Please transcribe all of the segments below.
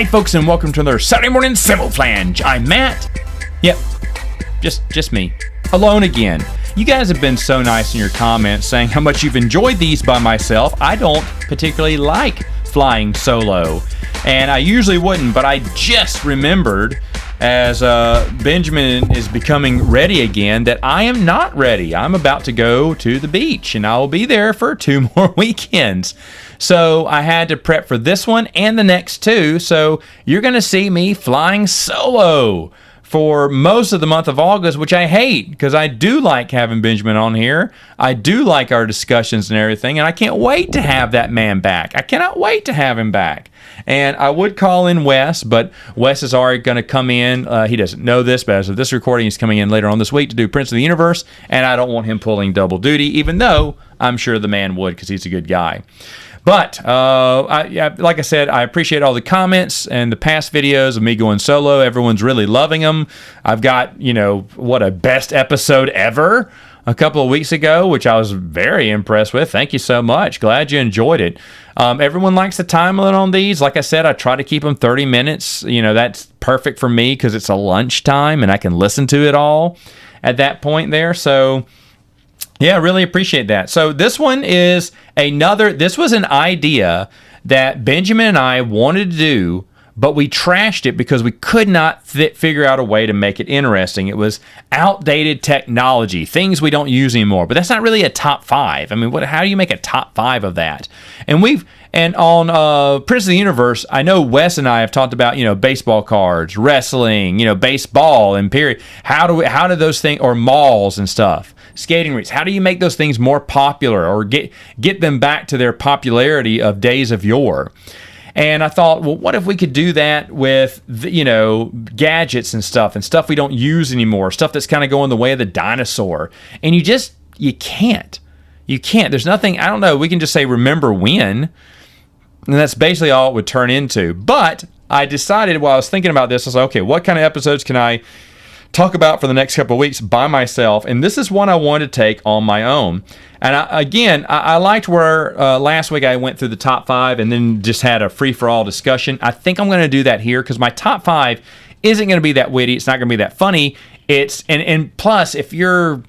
Hi, folks, and welcome to another Saturday Morning Samoflange. I'm Matt. Yep, just me. Alone again. You guys have been so nice in your comments saying how much you've enjoyed these by myself. I don't particularly like flying solo, and I usually wouldn't, but I just remembered as Benjamin is becoming ready again that I am not ready. I'm about to go to the beach, and I will be there for 2 more weekends. So I had to prep for this one and the next two. So you're going to see me flying solo for most of the month of August, which I hate because I do like having Benjamin on here. I do like our discussions and everything, and I can't wait to have that man back. I cannot wait to have him back. And I would call in Wes, but Wes is already going to come in. He doesn't know this, but as of this recording, he's coming in later on this week to do Prince of the Universe, and I don't want him pulling double duty, even though I'm sure the man would because he's a good guy. But like I said, I appreciate all the comments and the past videos of me going solo. Everyone's really loving them. I've got, what a best episode ever a couple of weeks ago, which I was very impressed with. Thank you so much. Glad you enjoyed it. Everyone likes the time limit on these. Like I said, I try to keep them 30 minutes. That's perfect for me because it's a lunchtime and I can listen to it all at that point there. So yeah, I really appreciate that. So this one is this was an idea that Benjamin and I wanted to do, but we trashed it because we could not figure out a way to make it interesting. It was outdated technology, things we don't use anymore, but that's not really a top 5. I mean, how do you make a top 5 of that? And on Prince of the Universe, I know Wes and I have talked about, baseball cards, wrestling, baseball and period. How do those things, or malls and stuff, skating rinks, how do you make those things more popular or get them back to their popularity of days of yore? And I thought, well, what if we could do that with, gadgets and stuff we don't use anymore, stuff that's kind of going the way of the dinosaur. And you can't. You can't. There's nothing, I don't know, we can just say, remember when. And that's basically all it would turn into. But I decided while I was thinking about this, I was like, okay, what kind of episodes can I talk about for the next couple of weeks by myself? And this is one I wanted to take on my own. And I liked where last week I went through the top 5 and then just had a free-for-all discussion. I think I'm going to do that here because my top 5 isn't going to be that witty. It's not going to be that funny. And plus, if you're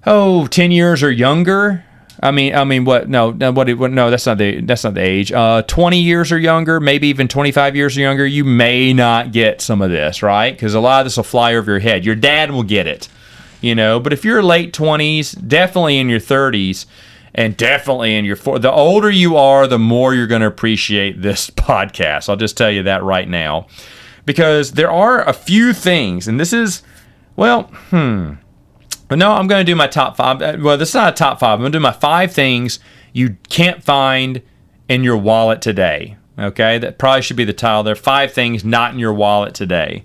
10 years or younger, I mean, what? No, that's not the age. 20 years or younger, maybe even 25 years or younger, you may not get some of this, right? Because a lot of this will fly over your head. Your dad will get it, But if you're late 20s, definitely in your 30s, and definitely in your 40s, the older you are, the more you're going to appreciate this podcast. I'll just tell you that right now, because there are a few things, and this is, But no, I'm going to do my top 5. Well, this is not a top 5. I'm going to do my 5 things you can't find in your wallet today. Okay? That probably should be the title there. 5 things not in your wallet today.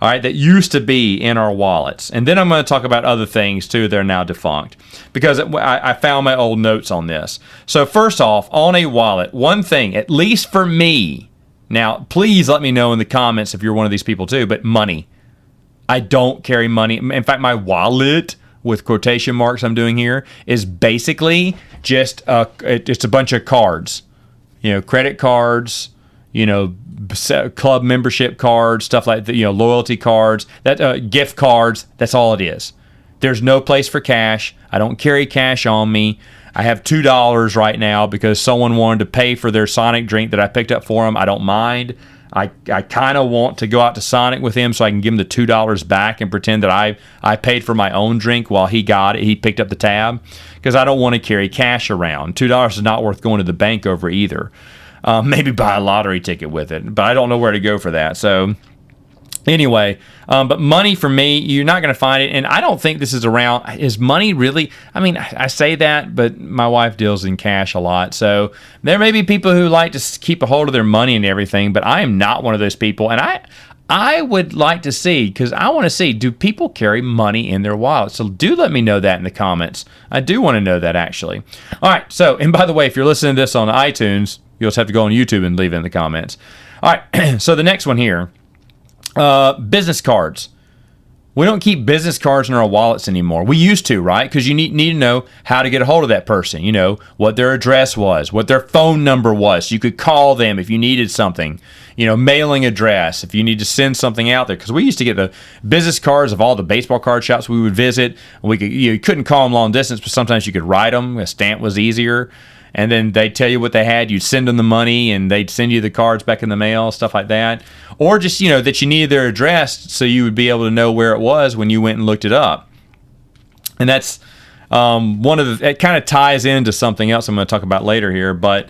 All right? That used to be in our wallets. And then I'm going to talk about other things, too, that are now defunct. Because I found my old notes on this. So first off, on a wallet, one thing, at least for me. Now, please let me know in the comments if you're one of these people, too. But money. I don't carry money. In fact, my wallet, with quotation marks I'm doing here, is basically just it's a bunch of cards, credit cards, club membership cards, stuff like that, loyalty cards, that gift cards. That's all it is. There's no place for cash. I don't carry cash on me. I have $2 right now because someone wanted to pay for their Sonic drink that I picked up for them. I don't mind. I kind of want to go out to Sonic with him so I can give him the $2 back and pretend that I paid for my own drink while he got it. He picked up the tab because I don't want to carry cash around. $2 is not worth going to the bank over either. Maybe buy a lottery ticket with it, but I don't know where to go for that. So anyway, but money for me, you're not going to find it. And I don't think this is around. Is money really? I mean, I say that, but my wife deals in cash a lot. So there may be people who like to keep a hold of their money and everything, but I am not one of those people. And I would like to see, because I want to see, do people carry money in their wallet? So do let me know that in the comments. I do want to know that, actually. All right. So, and by the way, if you're listening to this on iTunes, you'll just have to go on YouTube and leave it in the comments. All right. So the next one here. Business cards. We don't keep business cards in our wallets anymore. We used to, right? Because you need to know how to get a hold of that person. You know, what their address was, what their phone number was. So you could call them if you needed something. You know, mailing address if you need to send something out there. Because we used to get the business cards of all the baseball card shops we would visit. You couldn't call them long distance, but sometimes you could write them. A stamp was easier. And then they'd tell you what they had. You'd send them the money, and they'd send you the cards back in the mail, stuff like that. Or just, you know, that you needed their address so you would be able to know where it was when you went and looked it up. And that's one of the, it kind of ties into something else I'm going to talk about later here, but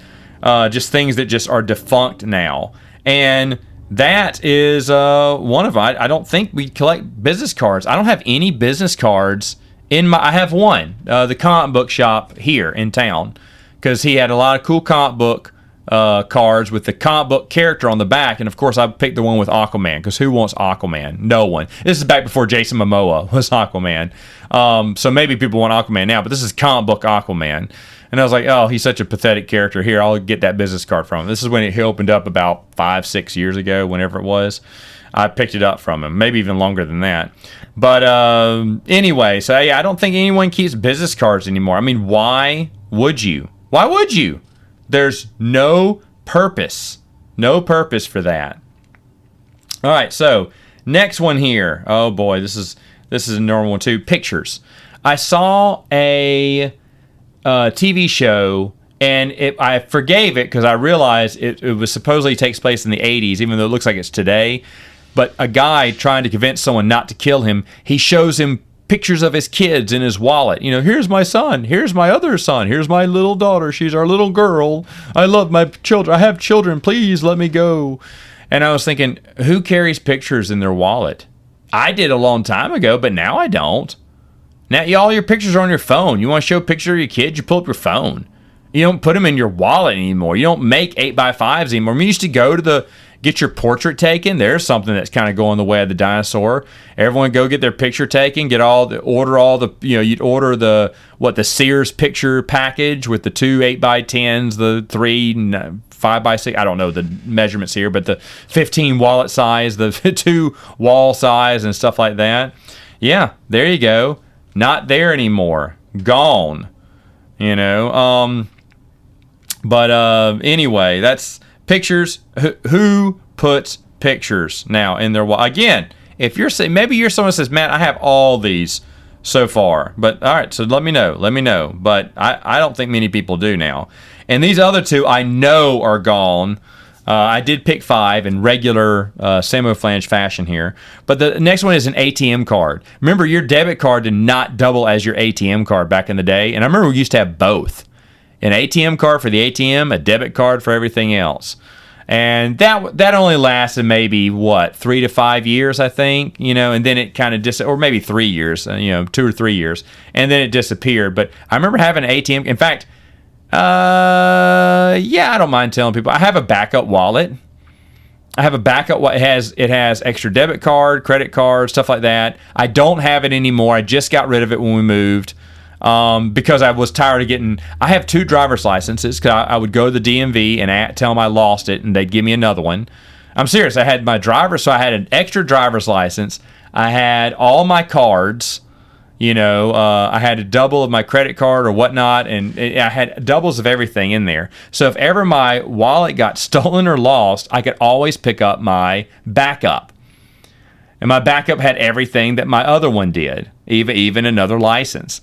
just things that just are defunct now. And that is one of them. I don't think we collect business cards. I don't have any business cards in my, I have one, the comic book shop here in town. Because he had a lot of cool comic book cards with the comic book character on the back. And, of course, I picked the one with Aquaman, because who wants Aquaman? No one. This is back before Jason Momoa was Aquaman. So maybe people want Aquaman now, but this is comic book Aquaman. And I was like, oh, he's such a pathetic character. Here, I'll get that business card from him. This is when he opened up about 5-6 years ago, whenever it was. I picked it up from him, maybe even longer than that. But anyway, so yeah, I don't think anyone keeps business cards anymore. I mean, why would you? Why would you? There's no purpose. No purpose for that. All right, so next one here. Oh boy, this is a normal one too. Pictures. I saw a TV show, and I forgave it because I realized it was supposedly takes place in the 80s, even though it looks like it's today. But a guy trying to convince someone not to kill him, he shows him pictures of his kids in his wallet. You know, here's my son, here's my other son, here's my little daughter, she's our little girl, I love my children, I have children, please let me go. And I was thinking, who carries pictures in their wallet? I did a long time ago, but now I don't. Now all your pictures are on your phone. You want to show a picture of your kids, you pull up your phone. You don't put them in your wallet anymore. You don't make 8x5s anymore. We used to go to get your portrait taken. There's something that's kind of going the way of the dinosaur. Everyone go get their picture taken. You'd order the Sears picture package with the 2 8x10s, the 3 5x6. I don't know the measurements here, but the 15 wallet size, the 2 wall size, and stuff like that. Yeah, there you go. Not there anymore. Gone. You know. But anyway, that's pictures. Who puts pictures now in their wallet? Again, if you're saying, maybe you're someone who says, Matt, I have all these so far. But all right, so let me know. But I don't think many people do now. And these other two I know are gone. I did pick 5 in regular Samoflange fashion here. But the next one is an ATM card. Remember, your debit card did not double as your ATM card back in the day. And I remember we used to have both. An ATM card for the ATM, a debit card for everything else. And that only lasted maybe, 3 to 5 years, I think, you know, and then it kind of or maybe 3 years, 2 or 3 years, and then it disappeared. But I remember having an ATM. In fact, I don't mind telling people, I have a backup wallet. I have a backup. It has extra debit card, credit card, stuff like that. I don't have it anymore. I just got rid of it when we moved. Because I was tired of getting, I have 2 driver's licenses, because I would go to the DMV and tell them I lost it, and they'd give me another one. I'm serious. I had my driver's, so I had an extra driver's license. I had all my cards, I had a double of my credit card or whatnot, and I had doubles of everything in there. So if ever my wallet got stolen or lost, I could always pick up my backup. And my backup had everything that my other one did, even another license.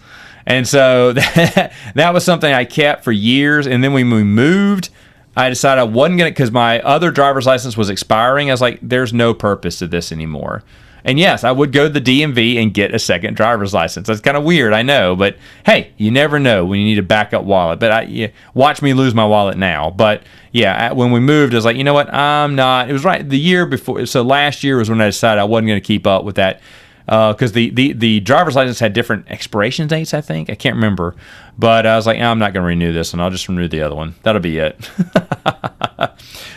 And so that was something I kept for years. And then when we moved, I decided I wasn't going to, because my other driver's license was expiring. I was like, there's no purpose to this anymore. And yes, I would go to the DMV and get a second driver's license. That's kind of weird, I know. But hey, you never know when you need a backup wallet. But watch me lose my wallet now. But yeah, when we moved, I was like, you know what? I'm not. It was right the year before. So last year was when I decided I wasn't going to keep up with that. Because the driver's license had different expiration dates, I think. I can't remember. But I was like, I'm not going to renew this one. I'll just renew the other one. That'll be it.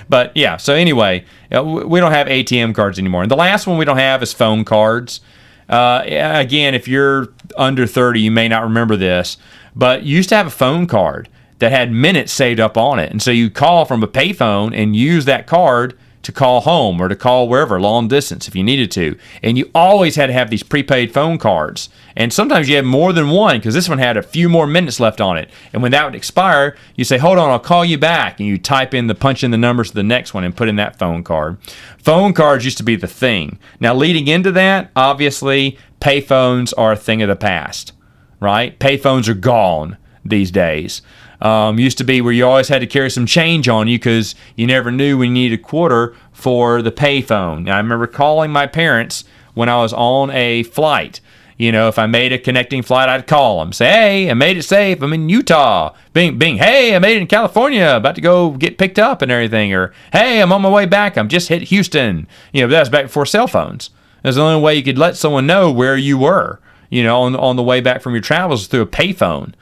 But yeah, so anyway, we don't have ATM cards anymore. And the last one we don't have is phone cards. Again, if you're under 30, you may not remember this. But you used to have a phone card that had minutes saved up on it. And so you call from a payphone and use that card to call home or to call wherever, long distance if you needed to. And you always had to have these prepaid phone cards. And sometimes you had more than one because this one had a few more minutes left on it. And when that would expire, you say, hold on, I'll call you back. And you punch in the numbers to the next one and put in that phone card. Phone cards used to be the thing. Now, leading into that, obviously, payphones are a thing of the past, right? Payphones are gone these days. Used to be where you always had to carry some change on you because you never knew when you needed a quarter for the payphone. Now, I remember calling my parents when I was on a flight. You know, if I made a connecting flight, I'd call them. Say, hey, I made it safe. I'm in Utah. Bing, hey, I made it in California. About to go get picked up and everything. Or, hey, I'm on my way back. I'm just hit Houston. You know, that was back before cell phones. That's the only way you could let someone know where you were, you know, on the way back from your travels through a payphone.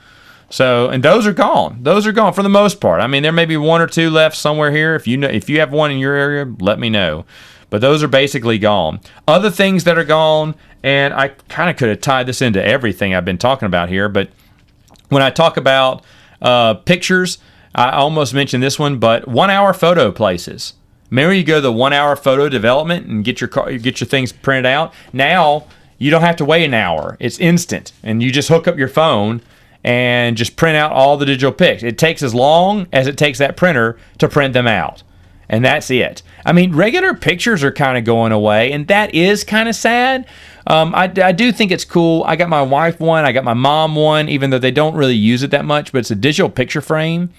So, and those are gone. Those are gone for the most part. I mean, there may be one or two left somewhere here. If you have one in your area, let me know. But those are basically gone. Other things that are gone, and I kind of could have tied this into everything I've been talking about here, but when I talk about pictures, I almost mentioned this one, but 1 hour photo places. Remember, you go to the 1 hour photo development and get your things printed out. Now you don't have to wait an hour; it's instant, and you just hook up your phone and just print out all the digital pics. It takes as long as it takes that printer to print them out. And that's it. I mean, regular pictures are kind of going away, and that is kind of sad. I do think it's cool. I got my wife one. I got my mom one, even though they don't really use it that much, but it's a digital picture frame.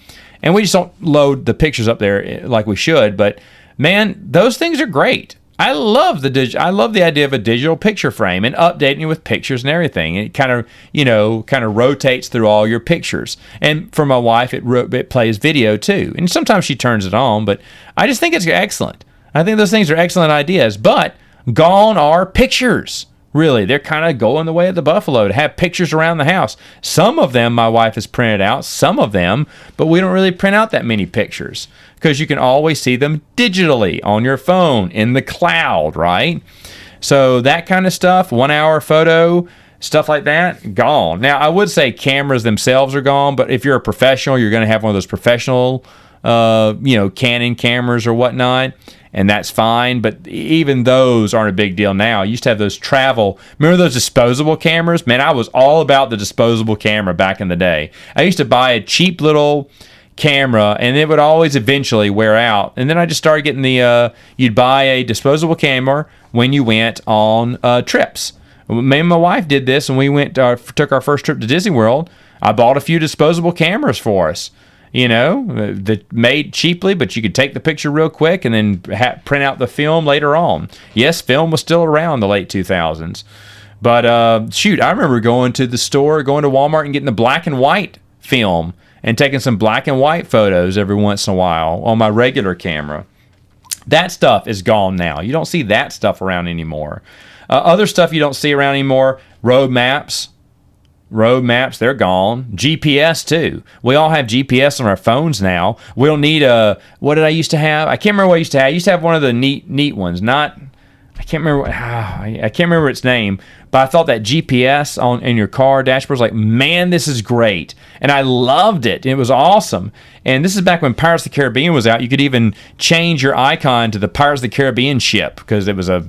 And we just don't load the pictures up there like we should. But, man, those things are great. I love the idea of a digital picture frame and updating it with pictures and everything. And it kind of rotates through all your pictures. And for my wife, it plays video too. And sometimes she turns it on, but I just think it's excellent. I think those things are excellent ideas. But gone are pictures. Really, they're kind of going the way of the buffalo to have pictures around the house. Some of them my wife has printed out, some of them, but we don't really print out that many pictures because you can always see them digitally on your phone in the cloud, right? So that kind of stuff, 1 hour photo, stuff like that, gone. Now, I would say cameras themselves are gone, but if you're a professional, you're going to have one of those professional, Canon cameras or whatnot. And that's fine, but even those aren't a big deal now. I used to have those remember those disposable cameras? Man, I was all about the disposable camera back in the day. I used to buy a cheap little camera, and it would always eventually wear out. And then I just started getting you'd buy a disposable camera when you went on trips. Me and my wife did this, and we took our first trip to Disney World. I bought a few disposable cameras for us. You know, that made cheaply, but you could take the picture real quick and then print out the film later on. Yes, film was still around in the late 2000s. But, I remember going to Walmart and getting the black and white film and taking some black and white photos every once in a while on my regular camera. That stuff is gone now. You don't see that stuff around anymore. Other stuff you don't see around anymore, road maps, they're gone. GPS, too. We all have GPS on our phones now. We don't need what did I used to have? I can't remember what I used to have. I used to have one of the neat ones. I can't remember its name, but I thought that GPS in your car dashboard was like, man, this is great. And I loved it. It was awesome. And this is back when Pirates of the Caribbean was out. You could even change your icon to the Pirates of the Caribbean ship because it was a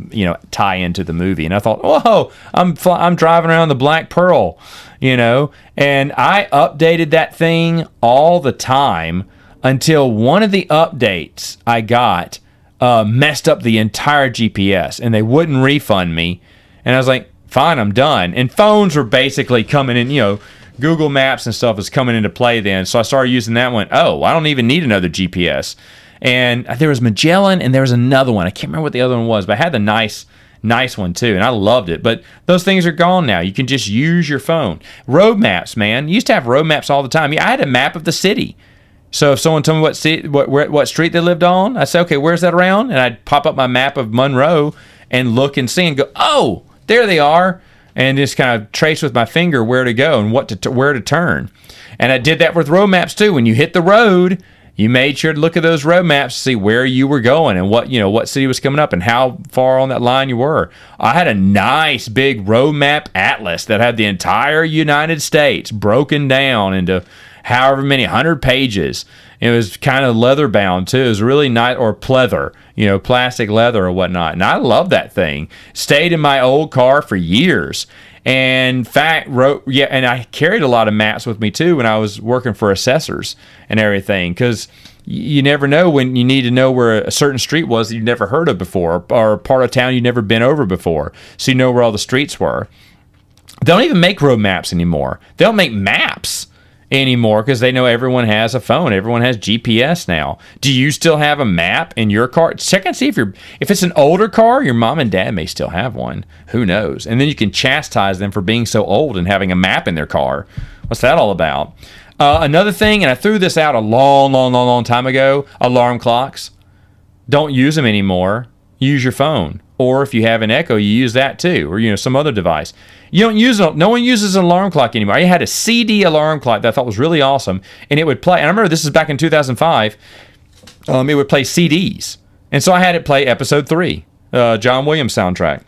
tie into the movie. And I thought, whoa, I'm driving around the Black Pearl, and I updated that thing all the time until one of the updates I got messed up the entire GPS, and they wouldn't refund me. And I was like, fine, I'm done. And phones were basically coming in, Google Maps and stuff was coming into play then. So I started using that one. Oh, I don't even need another GPS. And there was Magellan, and there was another one. I can't remember what the other one was, but I had the nice one too, and I loved it. But those things are gone now. You can just use your phone. Road maps, man. You used to have road maps all the time. I had a map of the city. So if someone told me what street they lived on, I'd say, okay, where's that around? And I'd pop up my map of Monroe and look and see and go, oh, there they are, and just kind of trace with my finger where to go and where to turn. And I did that with road maps too. When you hit the road, you made sure to look at those road maps to see where you were going and what city was coming up and how far on that line you were. I had a nice big road map atlas that had the entire United States broken down into however many 100 pages. It was kind of leather bound too. It was really nice, or pleather, plastic leather or whatnot. And I love that thing. Stayed in my old car for years. And in fact, and I carried a lot of maps with me too when I was working for assessors and everything, because you never know when you need to know where a certain street was that you've never heard of before, or a part of town you've never been over before, so you know where all the streets were. They don't even make road maps anymore. They don't make maps anymore because they know everyone has a phone. Everyone has GPS now. Do you still have a map in your car? Check and see if it's an older car, your mom and dad may still have one. Who knows? And then you can chastise them for being so old and having a map in their car. What's that all about? Another thing, and I threw this out a long time ago, alarm clocks. Don't use them anymore. Use your phone. Or if you have an Echo, you use that too, or some other device. You don't use it. No one uses an alarm clock anymore. I had a CD alarm clock that I thought was really awesome, and it would play. And I remember this is back in 2005. It would play CDs, and so I had it play Episode 3, John Williams soundtrack.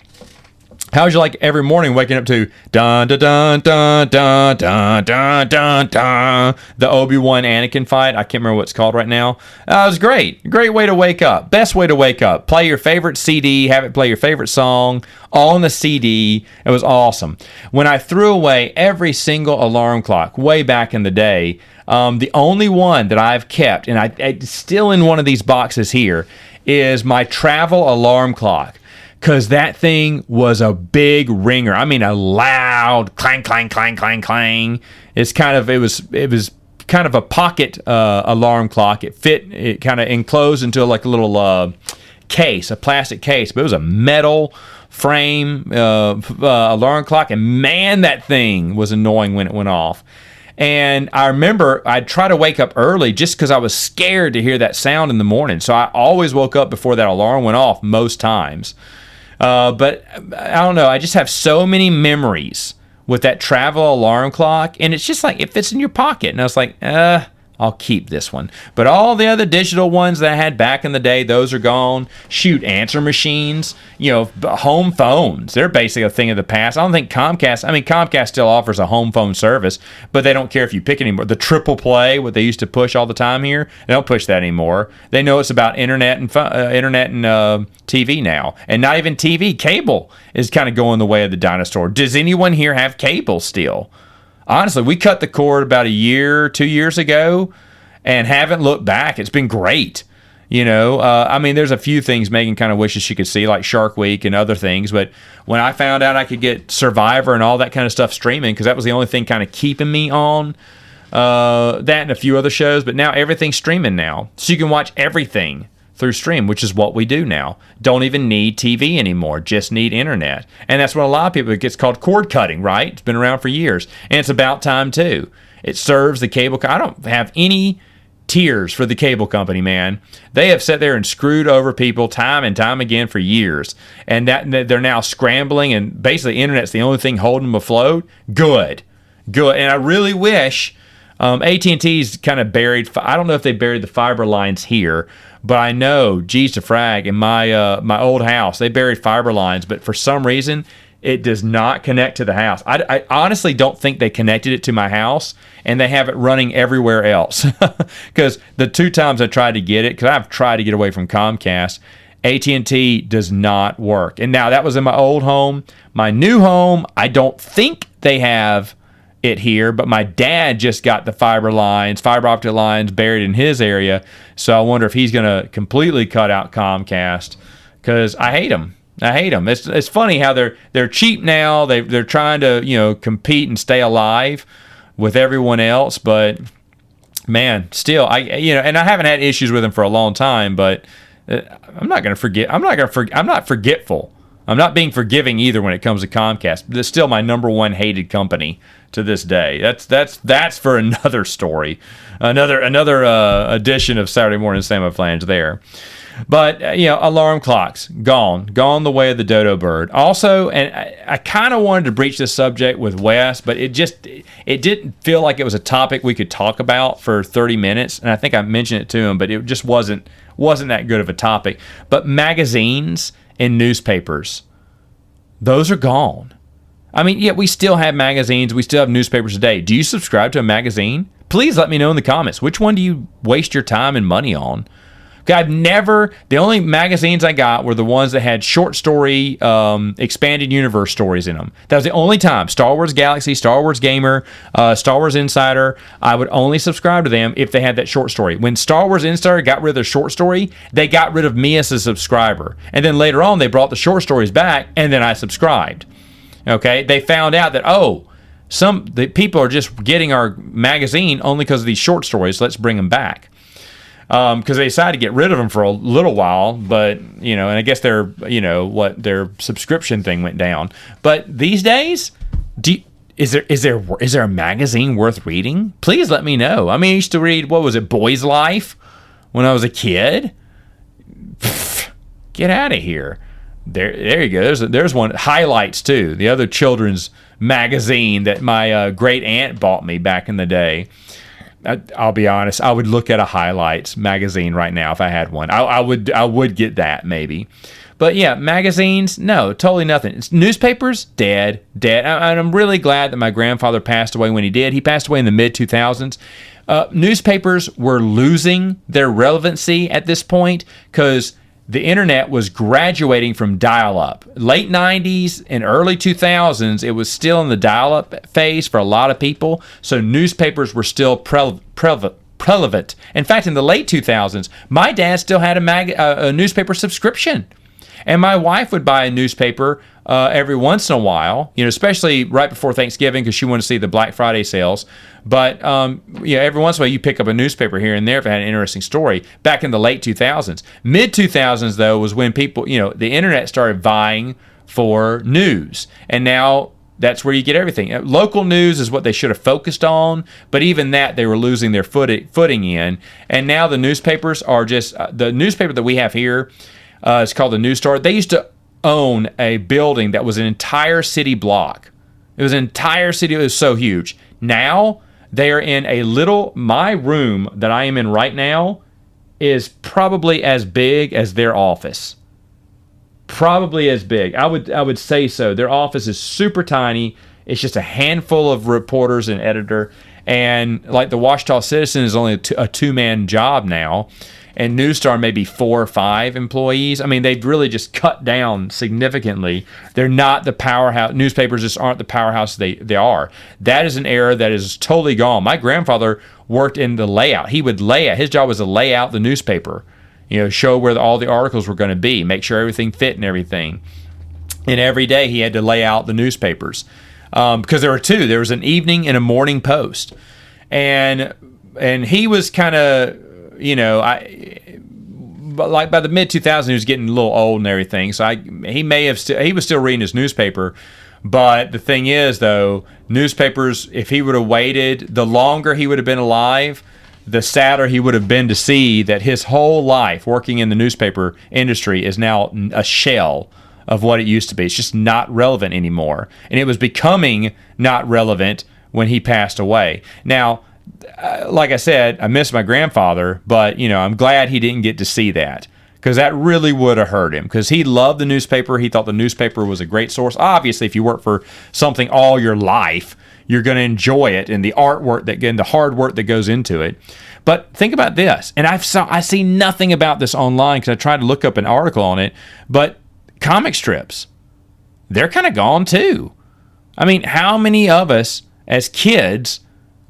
How would you like every morning waking up to dun dun dun dun dun dun dun dun dun, the Obi-Wan Anakin fight? I can't remember what it's called right now. It was great. Great way to wake up. Best way to wake up. Play your favorite CD, have it play your favorite song on the CD. It was awesome. When I threw away every single alarm clock way back in the day, the only one that I've kept, and it's still in one of these boxes here, is my travel alarm clock. Because that thing was a big ringer. I mean, a loud clang, clang, clang, clang, clang. It was kind of a pocket alarm clock. It kind of enclosed into like a little case, a plastic case. But it was a metal frame alarm clock. And man, that thing was annoying when it went off. And I remember I'd try to wake up early just because I was scared to hear that sound in the morning. So I always woke up before that alarm went off most times. But I don't know. I just have so many memories with that travel alarm clock, and it's just like it fits in your pocket. And I was like, I'll keep this one. But all the other digital ones that I had back in the day, those are gone. Shoot, answer machines, home phones. They're basically a thing of the past. I don't think Comcast still offers a home phone service, but they don't care if you pick it anymore. The triple play, what they used to push all the time here, they don't push that anymore. They know it's about internet and TV now. And not even TV. Cable is kind of going the way of the dinosaur. Does anyone here have cable still? Honestly, we cut the cord about 2 years ago and haven't looked back. It's been great. There's a few things Megan kind of wishes she could see, like Shark Week and other things. But when I found out I could get Survivor and all that kind of stuff streaming, because that was the only thing kind of keeping me on, that and a few other shows. But now everything's streaming now. So you can watch everything through stream, which is what we do now. Don't even need TV anymore, just need internet. And that's what a lot of people, it gets called cord cutting, right? It's been around for years. And it's about time too. It serves the cable. I don't have any tears for the cable company, man. They have sat there and screwed over people time and time again for years. And that they're now scrambling, and basically internet's the only thing holding them afloat. Good. And I really wish AT&T's kind of buried. I don't know if they buried the fiber lines here, but I know, geez to frag, in my old house, they buried fiber lines, but for some reason, it does not connect to the house. I honestly don't think they connected it to my house, and they have it running everywhere else. Because the 2 times I tried to get it, because I've tried to get away from Comcast, AT&T does not work. And now that was in my old home. My new home, I don't think they have it here, but my dad just got the fiber optic lines buried in his area, so I wonder if he's going to completely cut out Comcast, because I hate them. It's funny how they're cheap now. They're trying to compete and stay alive with everyone else, but man, still and I haven't had issues with them for a long time, but I'm not forgetful. I'm not being forgiving either when it comes to Comcast. It's still my number one hated company to this day. That's for another story, another edition of Saturday Morning Samoflange there. But alarm clocks gone the way of the dodo bird. Also, and I kind of wanted to breach this subject with Wes, but it didn't feel like it was a topic we could talk about for 30 minutes. And I think I mentioned it to him, but it just wasn't that good of a topic. But magazines and newspapers, those are gone. I mean, yeah, we still have magazines. We still have newspapers today. Do you subscribe to a magazine? Please let me know in the comments. Which one do you waste your time and money on? The only magazines I got were the ones that had short story, expanded universe stories in them. That was the only time. Star Wars Galaxy, Star Wars Gamer, Star Wars Insider, I would only subscribe to them if they had that short story. When Star Wars Insider got rid of their short story, they got rid of me as a subscriber. And then later on, they brought the short stories back, and then I subscribed. Okay? They found out that, the people are just getting our magazine only because of these short stories. Let's bring them back. Because they decided to get rid of them for a little while, but and I guess their subscription thing went down. But these days, is there a magazine worth reading? Please let me know. I mean, I used to read, what was it, Boy's Life, when I was a kid. Get out of here. There you go. There's one. Highlights too. The other children's magazine that my great aunt bought me back in the day. I'll be honest, I would look at a Highlights magazine right now if I had one. I would get that maybe. But yeah, magazines, no, totally nothing. Newspapers, dead. And I'm really glad that my grandfather passed away when he did. He passed away in the mid-2000s. Newspapers were losing their relevancy at this point because the internet was graduating from dial-up. Late 90s and early 2000s, it was still in the dial-up phase for a lot of people, so newspapers were still prevalent. In fact, in the late 2000s, my dad still had a newspaper subscription. And my wife would buy a newspaper every once in a while, especially right before Thanksgiving because she wanted to see the Black Friday sales. But every once in a while you pick up a newspaper here and there if it had an interesting story. Back in the late 2000s. Mid-2000s, though, was when people, the internet started vying for news. And now that's where you get everything. Local news is what they should have focused on, but even that they were losing their footing in. And now the newspapers are just, the newspaper that we have here, it's called the News Star. They used to own a building that was an entire city block. It was an entire city. It was so huge. Now they are in my room that I am in right now is probably as big as their office. Probably as big. I would say so. Their office is super tiny. It's just a handful of reporters and editor. And like the Ouachita Citizen is only a two-man job now. And News Star maybe 4 or 5 employees. I mean, they've really just cut down significantly. They're not the powerhouse. Newspapers just aren't the powerhouse they are. That is an era that is totally gone. My grandfather worked in the layout. He would lay out. His job was to lay out the newspaper, show where all the articles were going to be, make sure everything fit and everything. And every day he had to lay out the newspapers because there were 2. There was an evening and a morning post. And he was kind of... but like by the mid 2000s, he was getting a little old and everything. So he was still reading his newspaper. But the thing is, though, newspapers, if he would have waited, the longer he would have been alive, the sadder he would have been to see that his whole life working in the newspaper industry is now a shell of what it used to be. It's just not relevant anymore. And it was becoming not relevant when he passed away. Now, like I said, I miss my grandfather, but, I'm glad he didn't get to see that because that really would have hurt him because he loved the newspaper. He thought the newspaper was a great source. Obviously, if you work for something all your life, you're going to enjoy it and the artwork and the hard work that goes into it. But think about this, and I see nothing about this online because I tried to look up an article on it, but comic strips, they're kind of gone too. I mean, how many of us as kids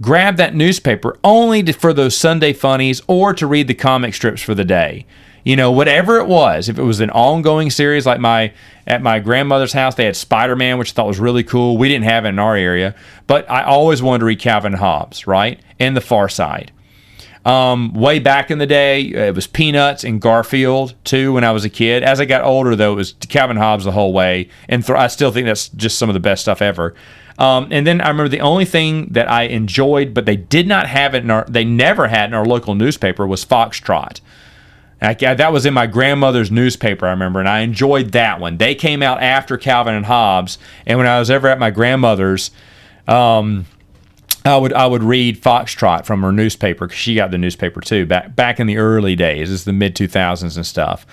grab that newspaper only for those Sunday funnies or to read the comic strips for the day? Whatever it was, if it was an ongoing series like at my grandmother's house, they had Spider-Man, which I thought was really cool. We didn't have it in our area, but I always wanted to read Calvin and Hobbes, right? And The Far Side. Way back in the day, it was Peanuts and Garfield too when I was a kid. As I got older, though, it was Calvin and Hobbes the whole way, and I still think that's just some of the best stuff ever. And then I remember the only thing that I enjoyed, but they did not have it they never had in our local newspaper, was Foxtrot. That was in my grandmother's newspaper, I remember, and I enjoyed that one. They came out after Calvin and Hobbes, and when I was ever at my grandmother's, I would read Foxtrot from her newspaper because she got the newspaper too back in the early days. It's the mid 2000s and stuff.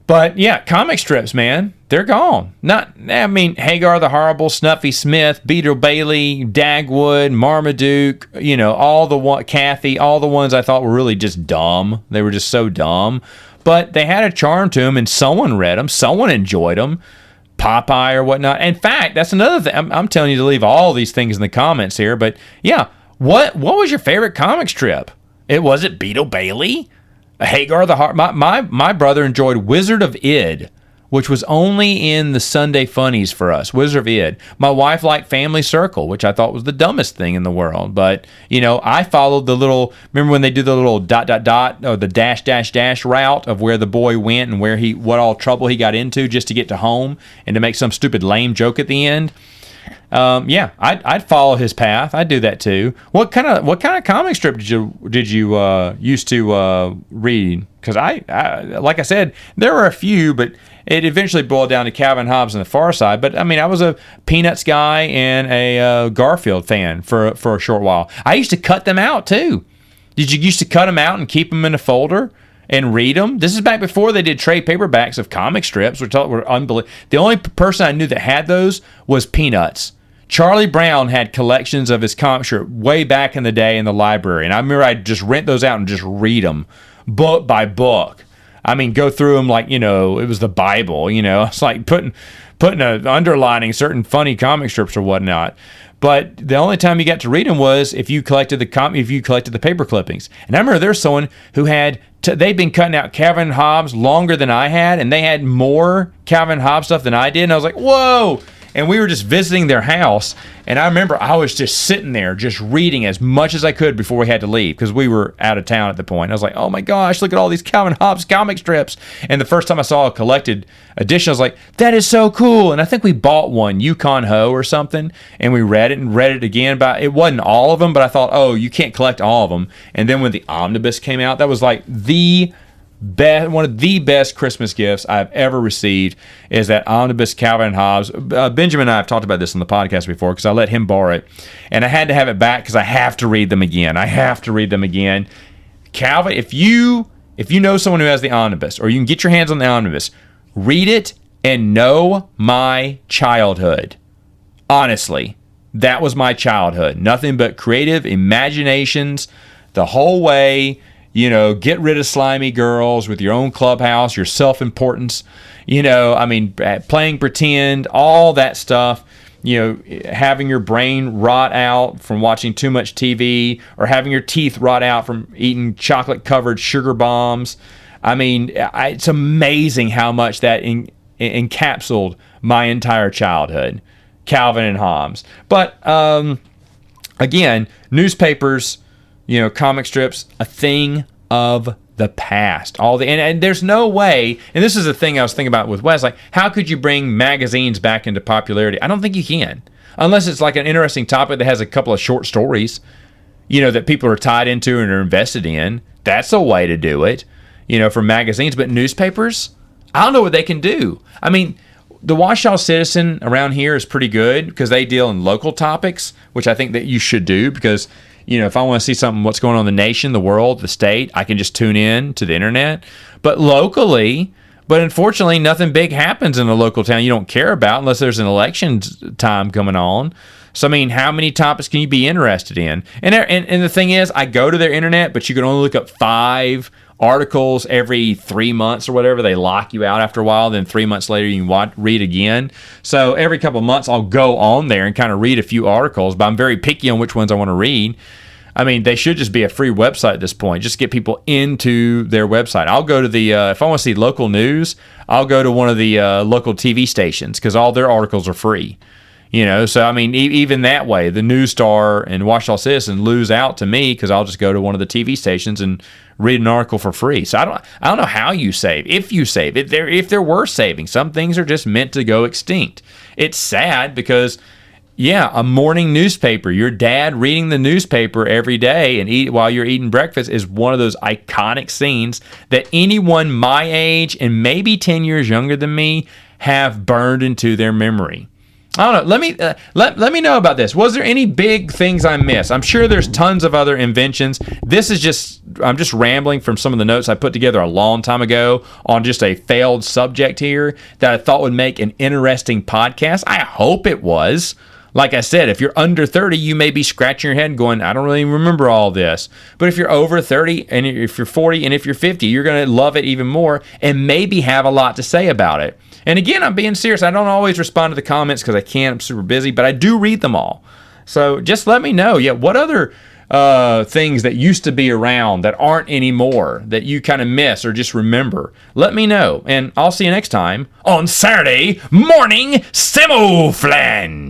But yeah, comic strips, man, they're gone. Hagar the Horrible, Snuffy Smith, Beetle Bailey, Dagwood, Marmaduke, Kathy, all the ones I thought were really just dumb. They were just so dumb. But they had a charm to them, and someone read them, someone enjoyed them. Popeye or whatnot. In fact, that's another thing. I'm telling you to leave all these things in the comments here. But yeah, what was your favorite comic strip? Was it Beetle Bailey? Hagar the Heart. My brother enjoyed Wizard of Id, which was only in the Sunday funnies for us. Wizard of Id. My wife liked Family Circle, which I thought was the dumbest thing in the world. But I followed the little. Remember when they do the little ... or the dash route of where the boy went and what all trouble he got into just to get to home and to make some stupid lame joke at the end. I'd follow his path. I'd do that too. What kind of comic strip did you used to read? Because I like I said, there were a few, but it eventually boiled down to Calvin Hobbes and the Far Side. But I was a Peanuts guy and a Garfield fan for a short while. I used to cut them out too. Did you used to cut them out and keep them in a folder and read them? This is back before they did trade paperbacks of comic strips, which were unbelievable. The only person I knew that had those was Peanuts. Charlie Brown had collections of his comic strip way back in the day in the library, and I remember I'd just rent those out and just read them book by book. Go through them like, it was the Bible, It's like putting underlining certain funny comic strips or whatnot. But the only time you got to read them was if you collected the paper clippings. And I remember there's someone who had they'd been cutting out Calvin Hobbes longer than I had, and they had more Calvin Hobbes stuff than I did. And I was like, whoa! And we were just visiting their house, and I remember I was just sitting there just reading as much as I could before we had to leave because we were out of town at the point. I was like, oh my gosh, look at all these Calvin Hobbes comic strips. And the first time I saw a collected edition, I was like, that is so cool. And I think we bought one, Yukon Ho or something, and we read it again. But it wasn't all of them, but I thought, oh, you can't collect all of them. And then when the omnibus came out, that was like one of the best Christmas gifts I've ever received is that omnibus Calvin Hobbes. Benjamin and I have talked about this on the podcast before because I let him borrow it, and I had to have it back because I have to read them again. Calvin, if you know someone who has the omnibus, or you can get your hands on the omnibus, read it and know my childhood. Honestly, that was my childhood. Nothing but creative imaginations the whole way. Get rid of slimy girls with your own clubhouse, your self-importance, playing pretend, all that stuff, having your brain rot out from watching too much TV or having your teeth rot out from eating chocolate-covered sugar bombs. It's amazing how much that encapsulated my entire childhood, Calvin and Hobbes. But, again, newspapers, comic strips, a thing of the past. And there's no way, and this is the thing I was thinking about with Wes, like, how could you bring magazines back into popularity? I don't think you can. Unless it's like an interesting topic that has a couple of short stories, that people are tied into and are invested in. That's a way to do it, for magazines. But newspapers, I don't know what they can do. The Washoe Citizen around here is pretty good because they deal in local topics, which I think that you should do because if I want to see something, what's going on in the nation, the world, the state, I can just tune in to the internet. But unfortunately, nothing big happens in a local town you don't care about unless there's an election time coming on. So, how many topics can you be interested in? And the thing is, I go to their internet, but you can only look up 5 articles every 3 months or whatever. They lock you out after a while. Then 3 months later, you can read again. So every couple of months, I'll go on there and kind of read a few articles, but I'm very picky on which ones I want to read. They should just be a free website at this point. Just get people into their website. I'll go to if I want to see local news, I'll go to one of the local TV stations because all their articles are free. So even that way, the News Star and Washoe Citizen lose out to me because I'll just go to one of the TV stations and read an article for free. So I don't know how you save. If you save, if there were saving, some things are just meant to go extinct. It's sad because, a morning newspaper, your dad reading the newspaper every day and while you're eating breakfast is one of those iconic scenes that anyone my age and maybe 10 years younger than me have burned into their memory. I don't know. Let me let me know about this. Was there any big things I missed? I'm sure there's tons of other inventions. This is just I'm just rambling from some of the notes I put together a long time ago on just a failed subject here that I thought would make an interesting podcast. I hope it was. Like I said, if you're under 30, you may be scratching your head going, I don't really remember all this. But if you're over 30, and if you're 40, and if you're 50, you're going to love it even more and maybe have a lot to say about it. And again, I'm being serious. I don't always respond to the comments because I can't. I'm super busy, but I do read them all. So just let me know. Yeah, what other things that used to be around that aren't anymore that you kind of miss or just remember? Let me know. And I'll see you next time on Saturday Morning Samoflange.